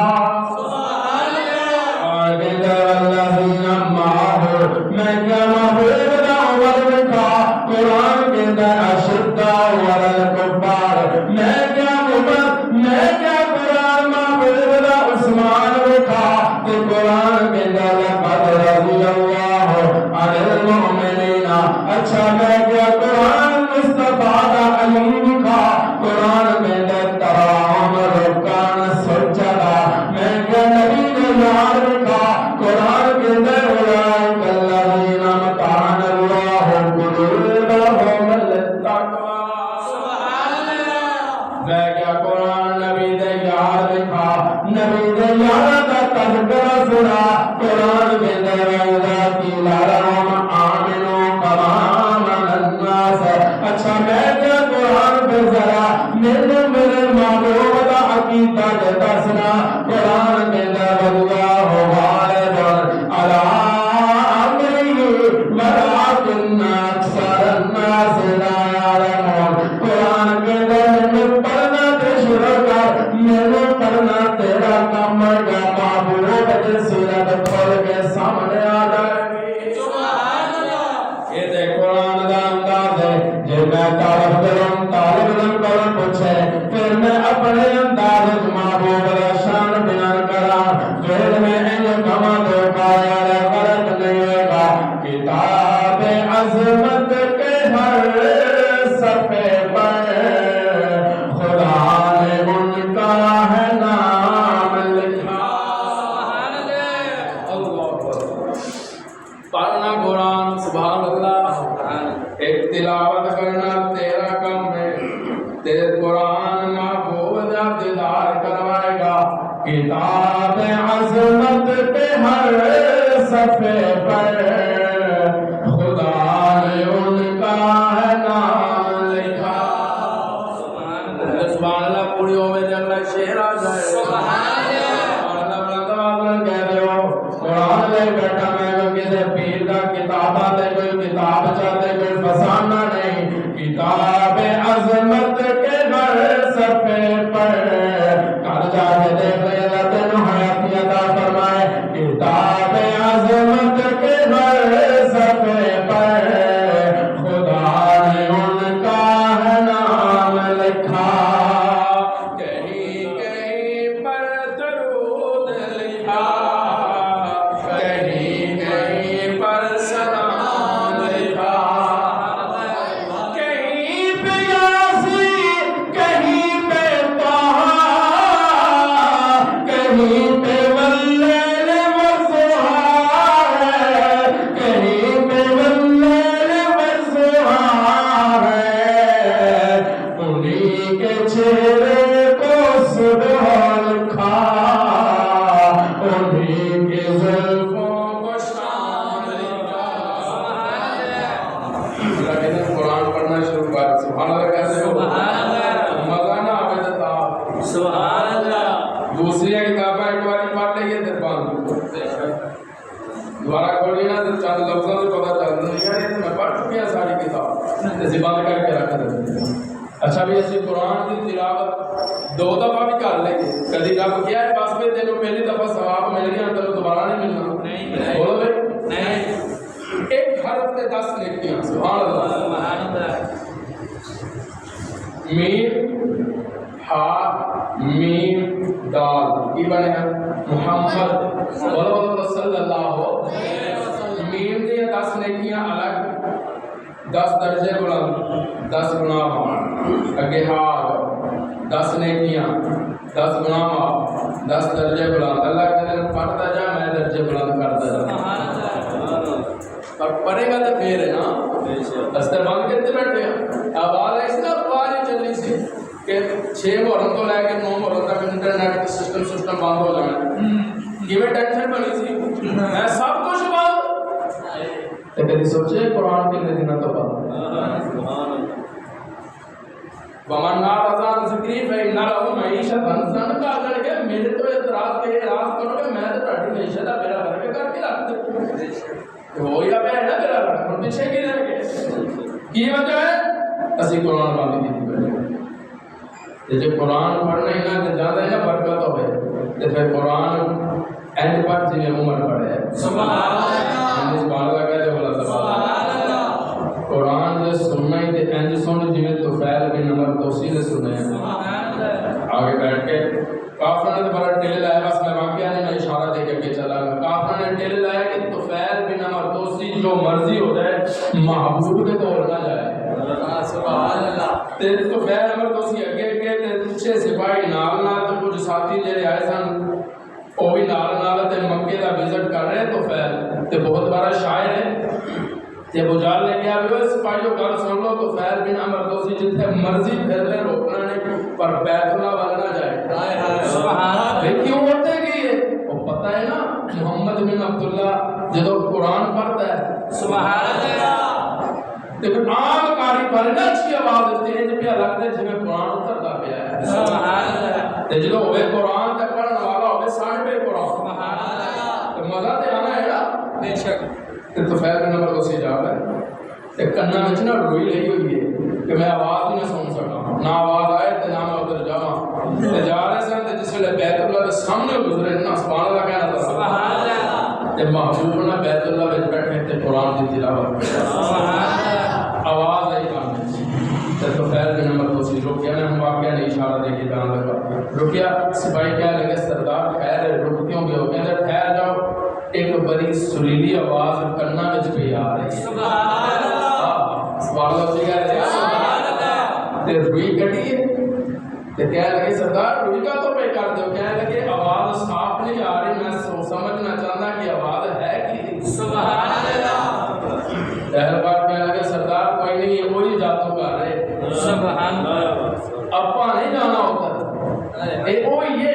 سبحان اللہ اور کہتا ہے والذین معہ میں کیا محبوب دا عمر لکھا قرآن کہتا ہے اشداء علی الکفار میں کیا عمر میں کیا قرآن محبوب دا عثمان لکھا تو قرآن کہتا ہے لقد رضی اللہ عن المؤمنین اچھا میں کیا قرآن مصطفیٰ دا علی لکھا قرآن میں نے تراہم رکان سجدہ میں کیا نبی نے یار لکھا قرآن کے در اولئک الذین امتحن اللہ قلوبہم للتقوی سبحان اللہ میں کیا قرآن نبی نے یار لکھا نبی نے یار کا تذکرہ سنا قرآن کے در اذا قیل لہم آمنوا کما آمن الناس اچھا میں کیا قرآن پہ ذرا میرے محبوب دا عقیدہ دسنا قرآن کہتا ہے واللہ غالب علی امرہ ولکن اکثر الناس لا یعلمون قرآن کہتا ہے میں پڑھنا تے شروع کر میں پڑھنا تیرا کام کا محبوب دے سورت کھول کے سامنے کتاب عظمت کے ہر صفحے پر خدا نے ان کا ہے نام لکھا. سبحان اللہ. پوڑیوں میں جب میں شعر آ جائے سبحان اللہ بلند آواز میں کہہ دے ہو قرآن لے بیٹھا میں کسی پیر کا کتابہ دے کوئی کتاب چاہتے کوئی فسانہ نہیں. کتاب عظمت کے ہر صفحے پر کر جا کے دیکھ لے اللہ تینوں حیاتی عطا فرمائے. کتاب عظمت کے ہر صفحے پر خدا نے ان کا ہے نام لکھا. کہیں کہیں پر درود لکھا, کہیں کہیں پر سلام لکھا, کہیں پہ یاسین کہیں پہ طٰہٰ کہیں پہ واللیل والضحیٰ ہے, کہیں پہ واللیل والضحیٰ ہے. انہیں کے چہرے کو صبح لکھا, انہیں کے زلفوں کو شام لکھا. اللہ کہتے ہیں قرآن پڑھنا شروع کر. سبحان اللہ کہتے ہو مزہ نہ آئے تو سبحان اللہ. دوسری کتابیں ایک بار پڑھ لیں گے پھر بند دوبارہ کھولی نا تو چند لفظوں سے پتہ چلتا نہیں یار یہ تو میں پڑھ چکی ہے ساری کتاب ایسی بند کر کے رکھ دیتے. اچھا بھی ایسی قرآن کی تلاوت 2 دفعہ بھی کر لیں گے. کبھی رب کیا ہے بس پہ تینوں پہلی دفعہ ثواب مل گیا تینوں دوبارہ نہیں ملنا. بولو بھائی نہیں. ایک حرف سے 10 نیکیاں. سبحان اللہ. میم ہا میم دال کی بنے ہیں محمد صلی اللہ ہو. میم دی 10 نیکیاں الگ 10 درجے بلند 10 گناہ معاف. اگے ہا 10 نیکیاں 10 گناہ معاف 10 درجے بلند. اللہ کے دن پڑھتا جا میں درجے بلند کرتا جا. اور پڑھے گا تو پھر ہے نا دستر بند کرتے بیٹھے ہیں. آواز ایسی نا آواز چلی سی کہ 6 محرم تو لے کے 9 محرم تک انٹرنیٹ سسٹم بند ہو جانا. یہ میں ٹینشن بنی سی میں سب کچھ بند. کبھی سوچے قرآن کتنے دنوں تو بند. ومن اعرض عن ذکری فإن له معیشۃ ضنکا. کر کے میرے تو اعتراض کرو کہ میں تو تہاڈی معیشت دا میرا فرق کر کے رکھ دے ہو یا میں نہ میرا فرق ہن پیچھے کی رہ گئے. کی وجہ ہے اسی قرآن بند کیتی بیٹھے. جب قرآن پڑھنا ہی نہ زیادہ ہے نا برکت ہوئے تو پھر قرآن اینڈ پر جنہیں عمر پڑھے. سبحان اللہ. سبحان اللہ کہتے بولا سبحان اللہ. قرآن جو سننا ہی اینڈ سن جنہیں تو فیل بھی نمبر توسیع سنے ہیں. آگے بیٹھ کے کافرہ نے بڑا ٹیل لایا. بس میں واقعہ نے میں اشارہ دے کے چلا گا. کافرہ نے ٹیل لایا کہ تو فیل بھی نمبر توسیع جو مرضی ہو جائے محبوب کے طور نہ جائے. سبحان اللہ. تے تو فیل نمبر توسیع اگے کے پیچھے سپاہی نال نال تو کچھ ساتھی جڑے آئے سن وہ بھی نال نال تے مکے دا وزٹ کر رہے. تو فیل تے بہت بڑا شاعر ہے تے بجال نے کیا بھی سپاہیوں گل سن لو. تو فیل بن عمر دوسی جتنے مرضی پھر لے روکنا نہیں پر بیت اللہ والا نہ جائے. سبحان اللہ. کیوں ہوتے گی وہ پتہ ہے نا محمد بن عبداللہ جدو قرآن پڑھتا ہے سبحان اللہ تے عام کاری پر نہ اچھی آواز دیتے ہیں جب لگتا ہے جب قرآن اترتا پیا ہے. سبحان اللہ. تے جدو ہوئے قرآن تے پڑھن والا ہوئے ساڑھ پہ قرآن سبحان اللہ تے مزہ تے آنا ہے نا بے شک. تو فیل بن عمر دوسی جا ہے ایک کنا میں نا روئی لئی ہوئی ہے کہ میں آواز نہیں سن سکا. نہ آواز آئے تے نہ میں ادھر جاواں. تے جا رہے سن تے جس ویلے بیت اللہ دے سامنے گزرے نا سبحان اللہ کہنا تھا سبحان اللہ. تے محبوب نہ بیت اللہ وچ بیٹھے تے قرآن دی تلاوت سبحان اللہ. آواز آئی کام تے تو فیل بن عمر دوسی رکیا نے. ہم واقعہ نے اشارہ دے کے بیان لگا رکیا. سپاہی کہنے لگے سردار ٹھہر رک کیوں گئے ہو. کہتے ٹھہر جاؤ ایک بڑی سریلی آواز کنا وچ پہ آ رہی ہے. سبحان اللہ. سبحان اللہ جی کہہ رہے سبحان اللہ. تے روئی کٹی ہے تے کہنے لگے سردار روئی کا تو پہ کر دو. کہنے لگے آواز صاف نہیں آ رہی. میں سمجھنا چاہتا کہ آواز ہے کی. سبحان اللہ. پہلی بار کہنے لگے سردار کوئی نہیں یہ وہی جادو کر رہے. سبحان اللہ. اپا نہیں جانا ہوتا یہ وہی ہے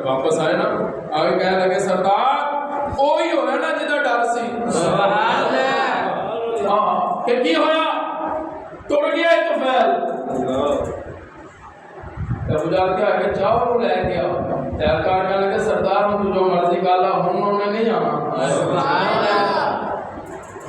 ਤੇ ਵਾਪਸ ਆਏ ਨਾ ਆਗੇ ਕਹਿਣ ਲੱਗੇ ਸਰਦਾਰ ਉਹੀ ਹੋਇਆ ਨਾ ਜਿਹਦਾ ਡਰ ਸੀ। ਸੁਭਾਨ ਅੱਲਾਹ। ਹਾਂ ਕਿ ਕੀ ਹੋਇਆ? ਟੁੱਟ ਗਿਆ ਇੱਕ ਫੈਲ। ਤੇ ਬੁਝਾਰ ਕੇ ਆਗੇ ਚਾਹ ਨੂੰ ਲੈ ਕੇ ਆਓ। ਤੈਰ ਕਾਰ ਕਹਿਣ ਲੱਗੇ ਸਰਦਾਰ ਹੁਣ ਤੂੰ ਜੋ ਮਰਜ਼ੀ ਕਰ ਲਾ ਹੁਣ ਉਹਨੇ ਨਹੀਂ ਆਉਣਾ। ਸੁਭਾਨ ਅੱਲਾਹ।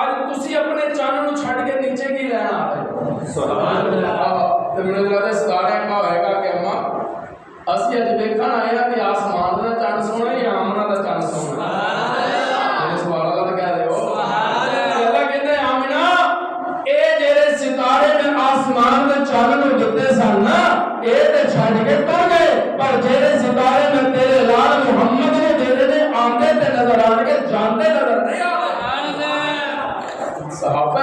ਅੱਜ ਤੁਸੀਂ ਆਪਣੇ ਚੰਨ ਨੂੰ ਛੱਡ ਕੇ ਨੀਚੇ ਕੀ ਲੈਣ ਆ ਰਹੇ। ਸੁਭਾਨ ਅੱਲਾਹ। ਤੇ ਮੈਨੂੰ ਲੱਗਦਾ ਸਿਤਾਰਾ ਕਾ ਹੋਏਗਾ ਕਿ ਅੰਮਾ ਅਸੀਂ ਅੱਜ ਵੇਖਣ ਆਏ ਆ ਕਿ ਆਸਮਾਨ ਦਾ ਚੰਨ ਸੋਹਣਾ ਜਾਂ ਆਮਨਾ ਦਾ ਚੰਨ ਸੋਹਣਾ। ਇਹ ਸਵਾਲਾਂ ਦਾ ਕਹਿ ਰਹੇ ਹੋ। ਅੱਲਾਹ ਕਹਿੰਦੇ ਆਮਨਾ ਇਹ ਜਿਹੜੇ ਸਿਤਾਰੇ ਨੇ ਆਸਮਾਨ ਦੇ ਚੰਨ ਨੂੰ ਦਿੱਤੇ ਸਨ ਨਾ ਇਹ ਤੇ ਛੱਡ ਕੇ ਤੁਰ ਗਏ ਪਰ ਜਿਹੜੇ ਸਿਤਾਰੇ ਨੇ ਤੇਰੇ ਲਾਲ ਮੁਹੰਮਦ ਨੂੰ ਦੇਦੇ ਨੇ ਆਂਦੇ ਤੇ ਨਜ਼ਰ ਆਣਗੇ ਜਾਂਦੇ ਨਜ਼ਰ ਨਹੀਂ ਆਉਂਦੇ। ਸਹਾਬਾ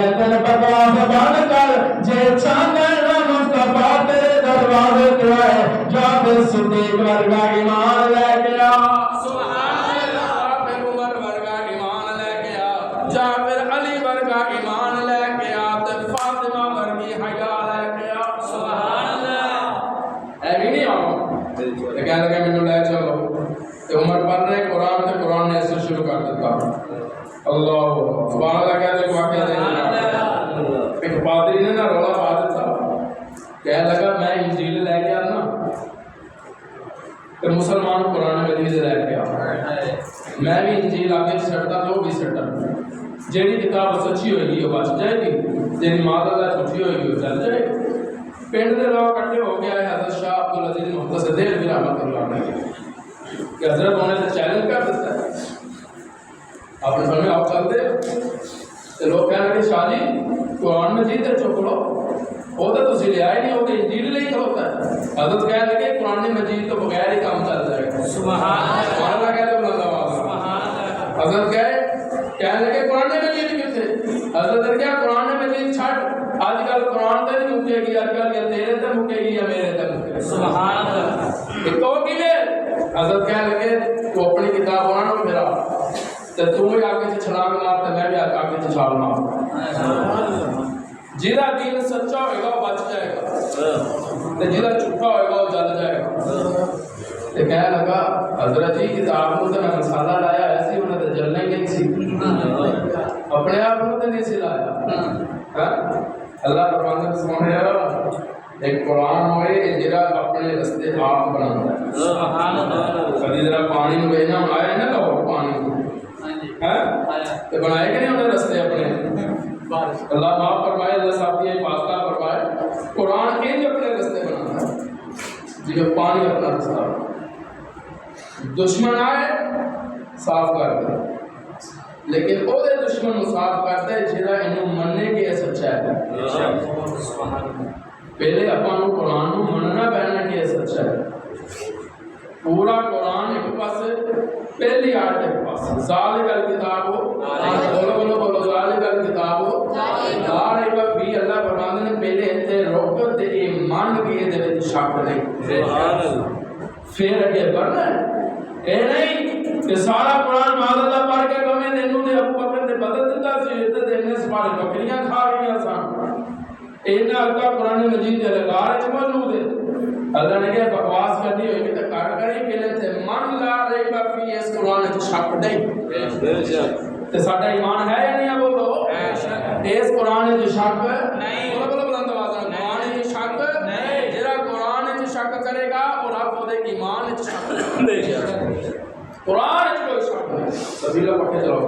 کے تن بکواس بند کر جے چاندنا مصطفیٰ تیرے دروازے پہ آئے جا پھر صدیق ورگا ایمان لے کے آ سبحان اللہ پھر عمر ورگا ایمان لے کے آ جا پھر علی ورگا ایمان لے کے آ تے فاطمہ ورگی حیا لے کے آ سبحان اللہ اے بھی نہیں آؤ تے کہنے لگے مینوں لے چلو تے عمر پڑھ رہے قرآن تے قرآن نے ایسے شروع کر دیتا اللہ سبحان اللہ کہتے ہیں واقعہ دیکھنا ایک پادری نے نا رولا پا دیتا کہنے لگا میں انجیل لے کے آنا پھر مسلمان قرآن مجید لے کے آنا میں بھی انجیل آگے سٹتا تو بھی سٹتا جیڑی کتاب سچی ہوئے گی وہ بچ جائے گی جیڑی مادہ دا چھوٹی ہوئے گی وہ چل جائے گی پنڈ دے لوگ کٹھے ہو گیا ہے حضرت شاہ عبدالعزیز محمد دیر بھی رحمت اللہ علیہ کہ حضرت ہونے سے چیلنج کر دیتا ہے آپ نے سمجھے آپ چلتے تو لوگ کہنے لگے شاہ جی قرآن مجید ہے چک لو وہ تو تسی لے آئے نہیں وہ تو انجیل لے ہی ہوتا ہے حضرت کہنے لگے قرآن مجید تو بغیر ہی کام چل جائے گا سبحان اللہ کہتے بلند آواز حضرت کہنے لگے قرآن مجید کیوں تھے حضرت نے کہا قرآن مجید چھٹ آج کل قرآن تے نہیں مکے گی آج کل یا تیرے تے مکے گی یا میرے تے مکے گی سبحان اللہ ایک تو کی لے حضرت کہنے لگے تو اپنی کتاب قرآن میں پھرا تے تو بھی آگے سے چھلانگ مار تے میں بھی آگے سے چھال مار جیدہ دین سچا ہوئے گا وہ بچ جائے گا تے جیدہ چھپا ہوئے گا وہ جل جائے گا تے کہنے لگا حضرت جی کتاب کو تے میں مسالہ لایا ایسی انہیں تے جلنے گئی سی اپنے آپ کو تے نہیں سی لایا اللہ فرماتا سونے ایک قرآن ہوئے جرا اپنے رستے آپ بناتا ہے سبحان اللہ کبھی ذرا پانی میں بھیجنا آیا ہے نا لوگ پانی تو بنائے کہ نہیں انہیں رستے اپنے اللہ معاف فرمائے اللہ صاحب یہ فاصلہ فرمائے قرآن کے جو اپنے رستے بناتا ہے جو پانی اپنا رستہ دشمن آئے صاف کر دے لیکن وہ دشمن مصاف کرتا ہے جہاں انہوں مننے کے سچا ہے پہلے اپنا قرآن کو مننا پہنا کہ سچا ہے پورا قرآن ایک پاس پہلی آیت ایک پاس ذالک الکتاب بولو بولو ذالک الکتاب لا ریب فیہ اللہ فرماتے ہیں پہلے تے روک تے ایمان کے دے وچ شک نہیں پھر اگے بڑھنا ہے اے نہیں کہ سارا قرآن معاذ اللہ پڑھ کے کہے تینوں نے ابو بکر نے بدل دیتا سی تے دینے سپارے بکریاں کھا گئیاں سن اینا اللہ قرآن مجید دے لگار اچ موجود ہے اللہ نے کہا بکواس کرنی ہوئی کہ کار کری پہلے تے من لا ریب فیہ اس قرآن اچ شک نہیں تے ساڈا ایمان ہے یا نہیں بولو اس قرآن اچ شک نہیں بولو بلند آواز نال قرآن اچ شک نہیں جڑا قرآن اچ شک کرے گا اور رب دے ایمان اچ شک قرآن اچ کوئی شک نہیں سبیلا پکے چلو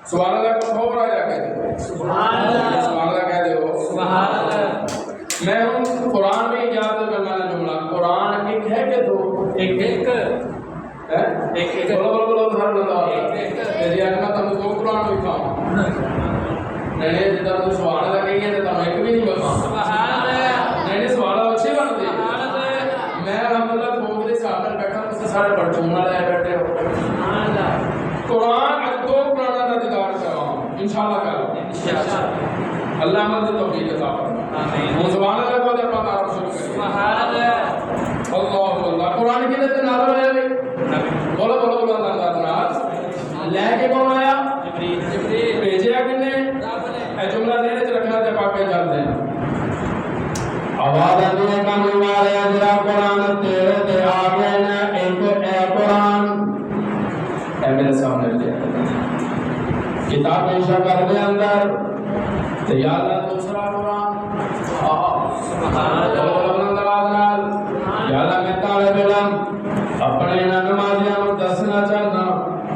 سبحان اللہ کو خوف آ جا کے سبحان اللہ کہہ دو سبحان اللہ میں ہوں قرآن میں یاد کرنا ہے جملہ قرآن ایک ہے کہ دو ایک بولو بولو بولو ہر بندہ تیری آگے میں تم دو قرآن بھی کھاؤں نہیں جدا تو سبحان اللہ کہیں گے تو تم ایک بھی نہیں بکھاؤں سبحان اللہ نہیں سبحان اللہ اچھی بن دی میں الحمدللہ تھوک دے سامنے بیٹھا تسے سارے پرچونہ لے بیٹھے ہو سبحان اللہ قرآن اج دو قرآن کا دیدار کرواؤں انشاءاللہ کرو اللہ عمل کی توفیق عطا فرمائے آمین سبحان اللہ کو دے پتہ آپ شروع کریں سبحان اللہ اللہ اللہ قرآن کی تے نازل ہویا بھائی بولو بولو بولو اللہ تعالی لے کے کون آیا جبریل بھیجیا کنے اے جملہ دے وچ رکھنا تے پاکے چل دے آواز آندی ہے کم والے جڑا قرآن تیرے تے آ گئے نا ایک اے قرآن اے میرے سامنے لے کتاب پیشہ کر دے اندر تو یا اللہ دوسرا قرآن سبحان اللہ یا اللہ میں طالب علم اپنے نمازیاں کو دسنا چاہنا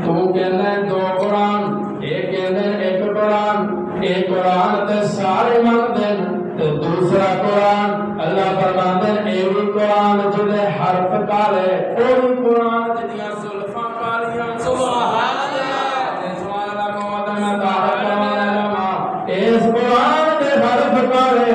تو کہنا ہے دو قرآن ایک کہنا ہے ایک قرآن ایک قرآن تے سارے من دین تو دوسرا قرآن اللہ فرماتے ہیں ایک قرآن جدے حرف کالے اوہی قرآن جدیاں زلفاں کالیاں سبحان اس قرآن دے حرف کالے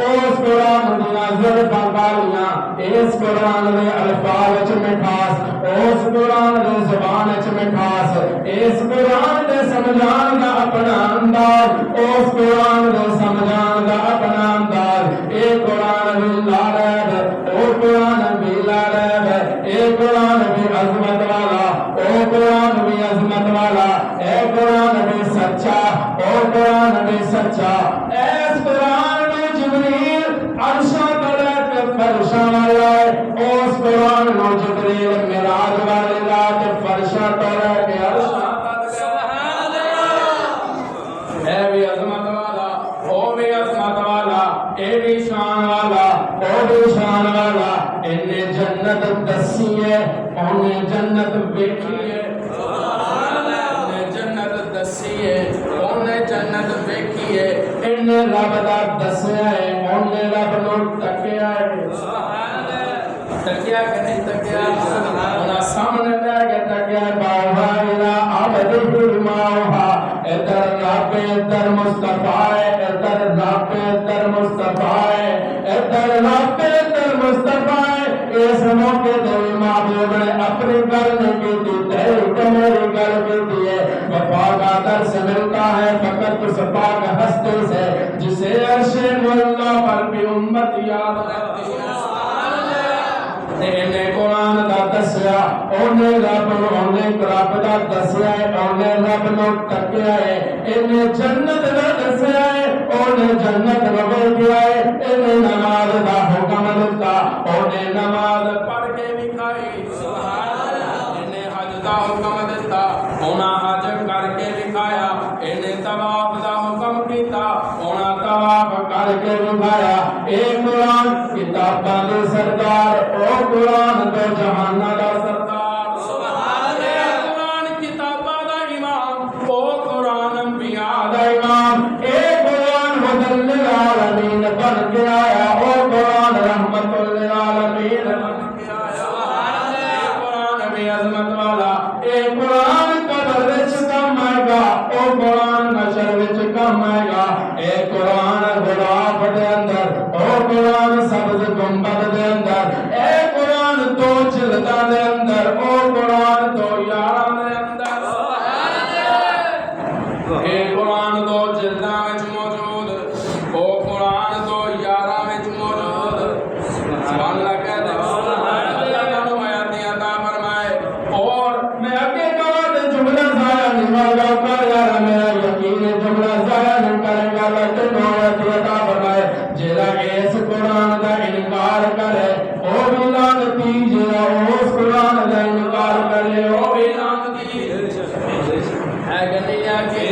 اس قرآن دیا زلفاں کالیاں اس قرآن دے الفاظ وچ مٹھاس اس قرآن دے زبان وچ مٹھاس اس قرآن دے سمجھان دا اپنا انداز اس قرآن دے سمجھان دا اپنا انداز اے قرآن بھی لا رہے او قرآن بھی لا رہے اے قرآن بھی عظمت والا او قرآن بھی عظمت والا اے قرآن بھی سچا او قرآن بھی سچا اس قرآن میں جبریل عرشاں تلے کے فرشاں والا ہے اس قرآن میں جبریل معراج والے رات فرشاں تلے کے عرشاں سبحان اللہ اے بھی عظمت والا او بھی عظمت والا اے بھی شان والا او بھی شان والا انہیں جنت دسی ہے انہیں جنت بیٹھی ہے انہیں جنت دسی ہے انہیں جنت بیٹھی ہے انہیں رب دا دسیا ہے انہیں رب نو تکیا ہے تکیا کہ نہیں تکیا انہاں سامنے لے کے تکیا باہا الہ عبدہ ماہا ادھر رب ادھر مصطفیٰ ادھر رب ادھر مصطفیٰ ادھر رب ادھر مصطفیٰ اس موقع دل محبوب نے اپنی گل نہیں کی تیری تو میری گل کی ہے وفا کا درس ملتا ہے فقط اس پاک ہستی سے جسے عرش مولا پر بھی امت یاد رکھتی ہے انہیں قرآن دا دسیا انہیں رب دا دسیا ہے انہیں رب نو تکیا ہے انہیں جنت دا دسیا ہے انہیں جنت نو دیا ہے انہیں نماز دا حکم دیتا انہیں نماز پڑھ کے بھی کھائی انہیں حج دا حکم دیتا انہیں حج کر کے بھی کھایا انہیں طواف دا حکم کیتا انہیں طواف کر کے بھی کھایا اے قرآن کتاباں دے سردار او قرآن تو جہاناں دا سردار سبحان اللہ قرآن کتاباں دا امام او قرآن انبیاء دا امام اے قرآن ہدی للعالمین بن کے آیا او قرآن رحمت للعالمین بن کے آیا سبحان اللہ قرآن بھی عظمت والا اے قرآن قبر وچ کم آئے گا او قرآن نشر وچ کم آئے گا اے قرآن غلاف دے اندر او قرآن سبز گنبد دے اندر اے قرآن تو جلدہ دے اندر او قرآن تو یاراں دے اندر اے قرآن تو جلدہ وچ موجود او قرآن تو یاراں وچ موجود سبحان اللہ کہتے سبحان اللہ کا نمایاں عطا فرمائے اور میں اگے کہا جملہ ضائع نہیں ہوگا کر یار میرا یقین ہے جملہ ضائع نہیں کرے گا لیکن عطا فرمائے جیڑا اس قرآن دا انکار کرے او بھی لعنتی جیڑا اس قرآن دا انکار کرے او بھی لعنتی ہے کہ نہیں ہے کہ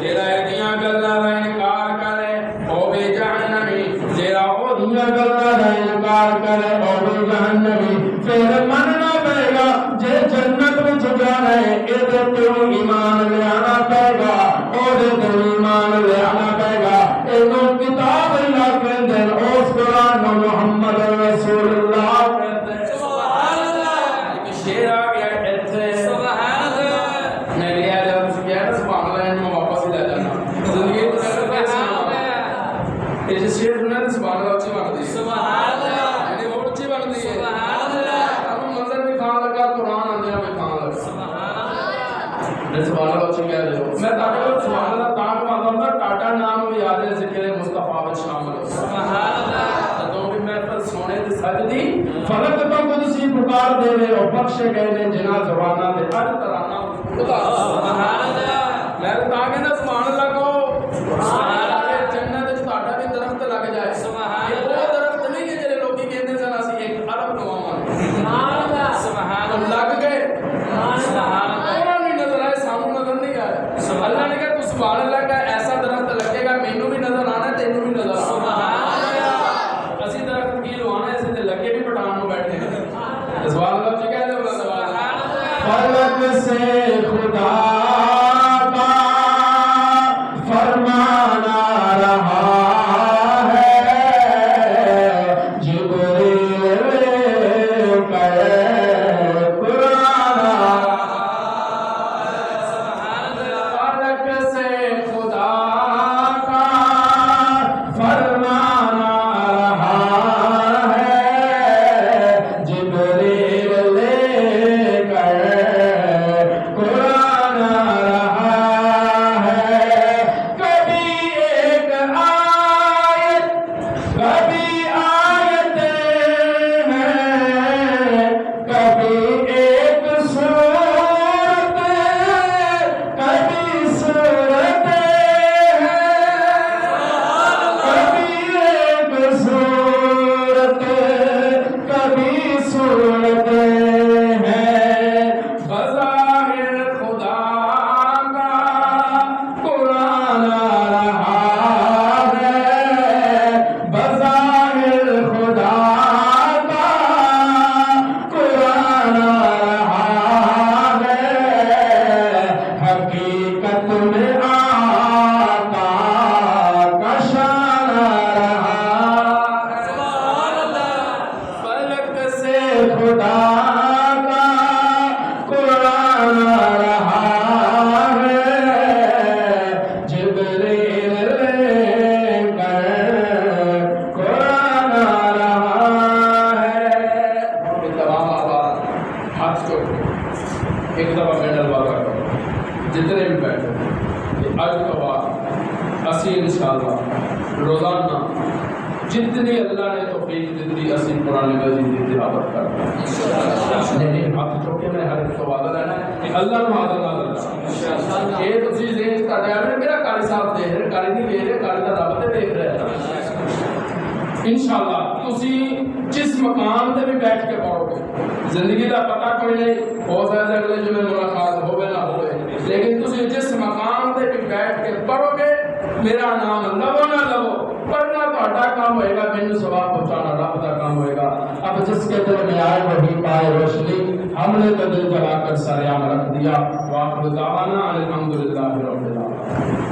جیڑا ایدیاں گلاں دا انکار کرے او بھی جہنمی جیڑا او دیاں گلاں دا انکار کرے او بھی جہنمی پھر مننا پے گا جے جنت وچ جانا ہے اے تے تو ایمان لے آنا پے گا او دے تے ایمان لے آنا پے گا اینو کتاب اللہ کہندے اس قرآن کو محمد رسول اللہ کہندے سبحان اللہ ایک شعر آ گیا ایتھے سبحان اللہ میں لیا جب اس کیا سبحان اللہ میں واپس لے جانا زندگی تو کر کے سبحان اللہ یہ شعر سنا تے سبحان اللہ اچھی بن دی سبحان اللہ یعنی وہ اچھی بن دی سبحان اللہ اب منظر بھی کھان لگا قرآن اندر میں کھان لگا سبحان اللہ سبحان اللہ اچھی کہہ رہے ہو میں تاکہ سبحان اللہ تاکہ معلوم ٹاٹا نام بھی یاد ہے ذکر مصطفیٰ میں شامل ہو سبحان اللہ تو بھی میں پر سونے دے سجدی فلک تو قدسی پکار دے رہے اور بخشے گئے نے جنا زبانہ دے ہر ترانہ خدا سبحان اللہ میں تاکہ نہ سبحان اللہ کو سبحان اللہ جنت وچ تہاڈا بھی درخت لگ جائے سبحان اللہ وہ درخت نہیں ہے جڑے لوکی کہندے سن اسی ایک عرب نواں سبحان اللہ سبحان اللہ لگ گئے سبحان اللہ اور نہیں نظر آئے سامنے نظر نہیں آئے اللہ نے کہا تو سبحان اللہ کا ایسا درخت لگے گا مینوں بھی نظر آنا ہے تینوں بھی نظر آنا سبحان اللہ اسی درخت کی لوانا ہے اسے لگے بھی پٹھان میں بیٹھے ہیں سبحان اللہ جی کہہ دے سبحان اللہ فلک سے خدا کا فرمان آ رہا ہے جبریل کہے قرآن فلک سے خدا کا فرمان آ رہا ہے جبریل لے کر قرآن ایک دفعہ میں ڈلوا کر جتنے بھی بیٹھے کہ آج کے بعد اسی انشاءاللہ روزانہ جتنی اللہ نے توفیق دیتی اسی قرآن مجید کی تلاوت کرنا نہیں آپ چوکے میں ہر ایک کو وعدہ لینا ہے کہ اللہ نے وعدہ نہ کرنا یہ تو چیز ہے کا ڈرائیور میرا قاری صاحب دے رہے قاری نہیں دے رہے قاری کا رابطے دیکھ رہے ہیں انشاءاللہ تسی جس مقام تے بھی بیٹھ کے پڑھو گے زندگی کا پتہ کوئی نہیں ہو سکتا ہے اگلے جمعے ملاقات ہوئے نہ ہوئے لیکن تسی جس مقام تے بھی بیٹھ کے پڑھو گے میرا نام لو نہ لو پڑھنا تہاڈا کام ہوئے گا مینوں ثواب پہنچانا رب دا کام ہوئے گا اب جس کے دل میں آئے وہی پائے روشنی ہم نے تو دل جلا کر سر عام رکھ دیا واخر دعوانا الحمدللہ رب العالمین